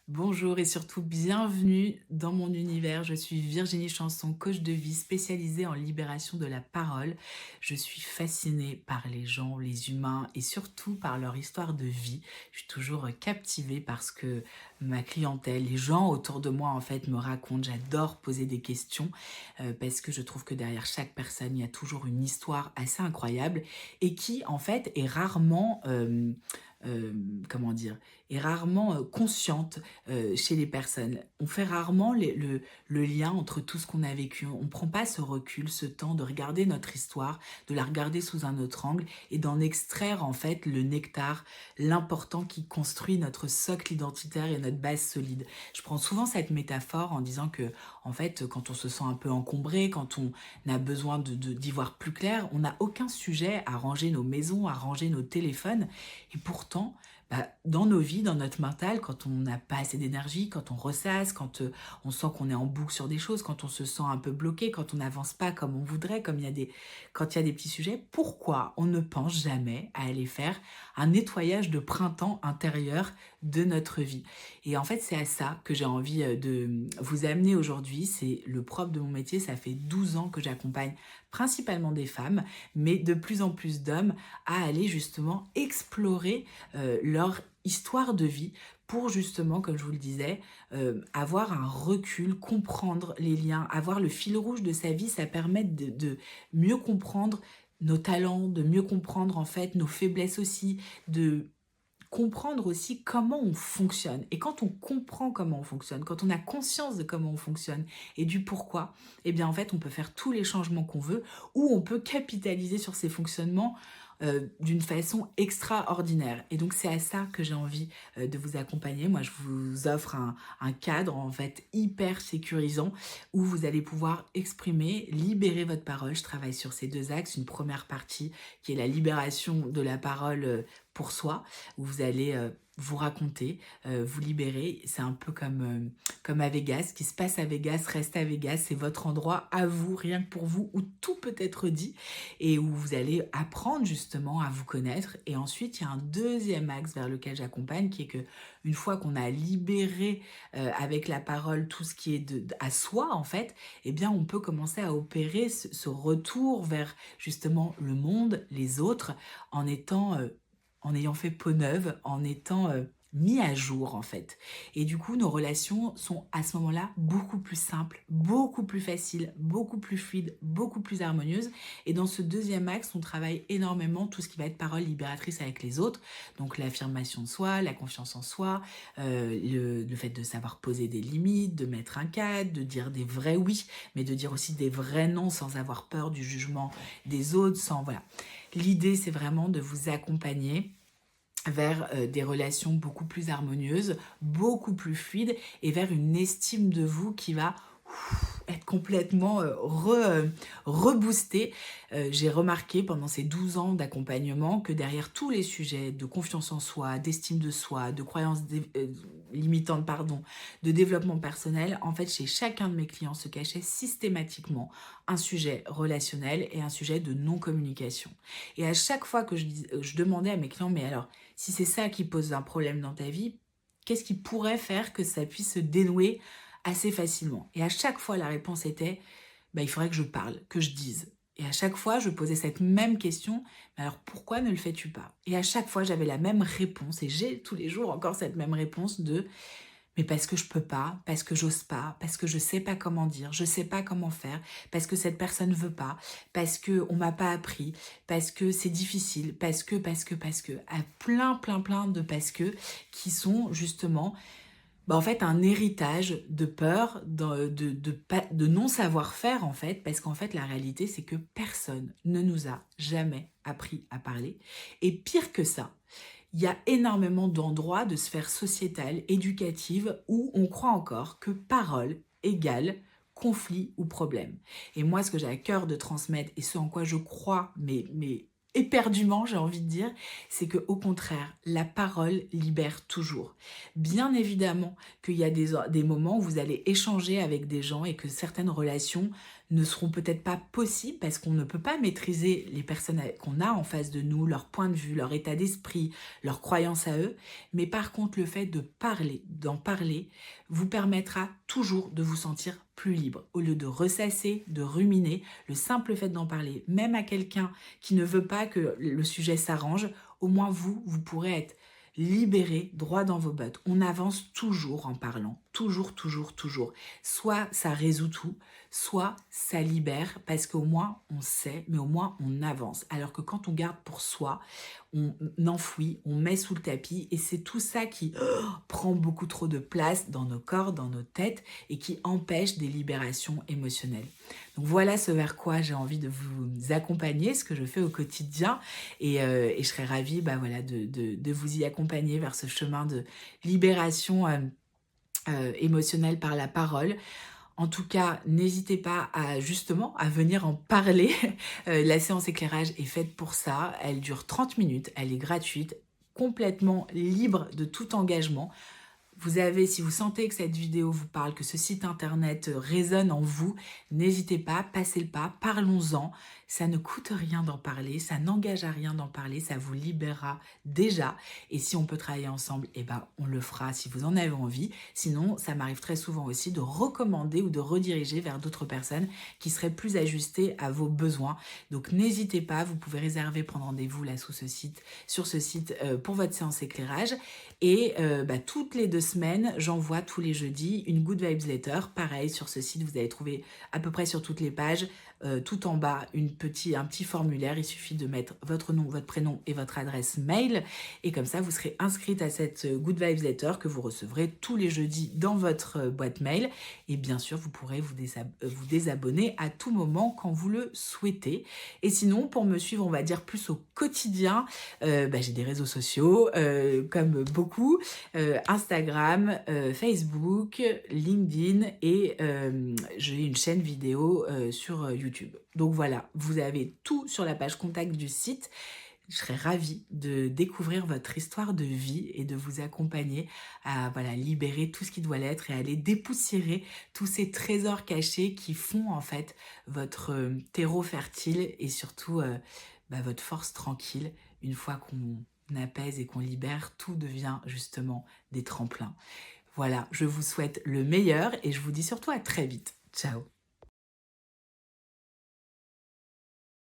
Bonjour et surtout bienvenue dans mon univers. Je suis Virginie Chanson, coach de vie spécialisée en libération de la parole. Je suis fascinée par les gens, les humains et surtout par leur histoire de vie. Je suis toujours captivée parce que ma clientèle, les gens autour de moi en fait me racontent. J'adore poser des questions parce que je trouve que derrière chaque personne, il y a toujours une histoire assez incroyable et qui en fait est rarement, comment dire, est rarement consciente chez les personnes. On fait rarement le lien entre tout ce qu'on a vécu. On ne prend pas ce recul, ce temps de regarder notre histoire, de la regarder sous un autre angle et d'en extraire en fait le nectar, l'important qui construit notre socle identitaire et notre base solide. Je prends souvent cette métaphore en disant que en fait, quand on se sent un peu encombré, quand on a besoin d'y voir plus clair, on n'a aucun sujet à ranger nos maisons, à ranger nos téléphones. Et pourtant, dans nos vies, dans notre mental, quand on n'a pas assez d'énergie, quand on ressasse, quand on sent qu'on est en boucle sur des choses, quand on se sent un peu bloqué, quand on n'avance pas comme on voudrait, quand il y a des petits sujets, pourquoi on ne pense jamais à aller faire un nettoyage de printemps intérieur de notre vie? Et en fait, c'est à ça que j'ai envie de vous amener aujourd'hui. C'est le propre de mon métier. Ça fait 12 ans que j'accompagne principalement des femmes, mais de plus en plus d'hommes à aller justement explorer leur histoire de vie pour justement, comme je vous le disais, avoir un recul, comprendre les liens, avoir le fil rouge de sa vie, ça permet de mieux comprendre nos talents, de mieux comprendre en fait nos faiblesses aussi, de comprendre aussi comment on fonctionne. Et quand on comprend comment on fonctionne, quand on a conscience de comment on fonctionne et du pourquoi, eh bien en fait on peut faire tous les changements qu'on veut ou on peut capitaliser sur ces fonctionnements d'une façon extraordinaire. Et donc c'est à ça que j'ai envie de vous accompagner. Moi je vous offre un cadre en fait hyper sécurisant où vous allez pouvoir exprimer, libérer votre parole. Je travaille sur ces deux axes. Une première partie qui est la libération de la parole pour soi, où vous allez vous raconter, vous libérer. C'est un peu comme à Vegas. Ce qui se passe à Vegas reste à Vegas. C'est votre endroit à vous, rien que pour vous, où tout peut être dit et où vous allez apprendre justement à vous connaître. Et ensuite, il y a un deuxième axe vers lequel j'accompagne qui est que une fois qu'on a libéré avec la parole tout ce qui est à soi en fait, eh bien on peut commencer à opérer ce retour vers justement le monde, les autres, en étant en ayant fait peau neuve, en étant mis à jour en fait. Et du coup, nos relations sont à ce moment-là beaucoup plus simples, beaucoup plus faciles, beaucoup plus fluides, beaucoup plus harmonieuses. Et dans ce deuxième axe, on travaille énormément tout ce qui va être parole libératrice avec les autres. Donc l'affirmation de soi, la confiance en soi, le fait de savoir poser des limites, de mettre un cadre, de dire des vrais oui, mais de dire aussi des vrais non sans avoir peur du jugement des autres, sans voilà. L'idée, c'est vraiment de vous accompagner vers des relations beaucoup plus harmonieuses, beaucoup plus fluides et vers une estime de vous qui va être complètement reboosté. J'ai remarqué pendant ces 12 ans d'accompagnement que derrière tous les sujets de confiance en soi, d'estime de soi, de croyances limitantes, pardon, de développement personnel, en fait, chez chacun de mes clients se cachait systématiquement un sujet relationnel et un sujet de non-communication. Et à chaque fois que je demandais à mes clients, mais alors, si c'est ça qui pose un problème dans ta vie, qu'est-ce qui pourrait faire que ça puisse se dénouer assez facilement? Et à chaque fois, la réponse était, bah, il faudrait que je parle, que je dise. Et à chaque fois, je posais cette même question, mais alors pourquoi ne le fais-tu pas? Et à chaque fois, j'avais la même réponse, et j'ai tous les jours encore cette même réponse de, mais parce que je peux pas, parce que j'ose pas, parce que je sais pas comment dire, je sais pas comment faire, parce que cette personne veut pas, parce que on m'a pas appris, parce que c'est difficile, parce que, à plein de parce que qui sont justement en fait, un héritage de peur, de non savoir faire, en fait, parce qu'en fait, la réalité, c'est que personne ne nous a jamais appris à parler. Et pire que ça, il y a énormément d'endroits de sphères sociétales, éducatives, où on croit encore que parole égale conflit ou problème. Et moi, ce que j'ai à cœur de transmettre, et ce en quoi je crois, mais éperdument, j'ai envie de dire, c'est que au contraire, la parole libère toujours. Bien évidemment qu'il y a des moments où vous allez échanger avec des gens et que certaines relations ne seront peut-être pas possibles parce qu'on ne peut pas maîtriser les personnes qu'on a en face de nous, leur point de vue, leur état d'esprit, leurs croyances à eux. Mais par contre, le fait de parler, d'en parler, vous permettra toujours de vous sentir plus libre. Au lieu de ressasser, de ruminer, le simple fait d'en parler, même à quelqu'un qui ne veut pas que le sujet s'arrange, au moins vous pourrez être libéré, droit dans vos bottes. On avance toujours en parlant, toujours, toujours, toujours. Soit ça résout tout, soit ça libère, parce qu'au moins on sait, mais au moins on avance. Alors que quand on garde pour soi, on enfouit, on met sous le tapis, et c'est tout ça qui prend beaucoup trop de place dans nos corps, dans nos têtes, et qui empêche des libérations émotionnelles. Donc voilà ce vers quoi j'ai envie de vous accompagner, ce que je fais au quotidien, et je serais ravie voilà, de vous y accompagner vers ce chemin de libération émotionnelle par la parole. En tout cas, n'hésitez pas à justement à venir en parler. La séance éclairage est faite pour ça. Elle dure 30 minutes, elle est gratuite, complètement libre de tout engagement. Vous avez, si vous sentez que cette vidéo vous parle, que ce site internet résonne en vous, n'hésitez pas, passez le pas, parlons-en. Ça ne coûte rien d'en parler, ça n'engage à rien d'en parler, ça vous libérera déjà. Et si on peut travailler ensemble, eh ben, on le fera si vous en avez envie. Sinon, ça m'arrive très souvent aussi de recommander ou de rediriger vers d'autres personnes qui seraient plus ajustées à vos besoins. Donc n'hésitez pas, vous pouvez réserver, prendre rendez-vous là sur ce site pour votre séance éclairage. Et toutes les 2 semaines, j'envoie tous les jeudis une Good Vibes Letter. Pareil, sur ce site, vous allez trouver à peu près sur toutes les pages, tout en bas, un petit formulaire. Il suffit de mettre votre nom, votre prénom et votre adresse mail. Et comme ça, vous serez inscrite à cette Good Vibes Letter que vous recevrez tous les jeudis dans votre boîte mail. Et bien sûr, vous pourrez vous désabonner à tout moment quand vous le souhaitez. Et sinon, pour me suivre, on va dire plus au quotidien, j'ai des réseaux sociaux, comme beaucoup, Instagram, Facebook, LinkedIn, et j'ai une chaîne vidéo sur YouTube. Donc voilà, vous avez tout sur la page contact du site. Je serais ravie de découvrir votre histoire de vie et de vous accompagner à libérer tout ce qui doit l'être et à aller dépoussiérer tous ces trésors cachés qui font en fait votre terreau fertile et surtout votre force tranquille. Une fois qu'on apaise et qu'on libère, tout devient justement des tremplins. Voilà, je vous souhaite le meilleur et je vous dis surtout à très vite. Ciao!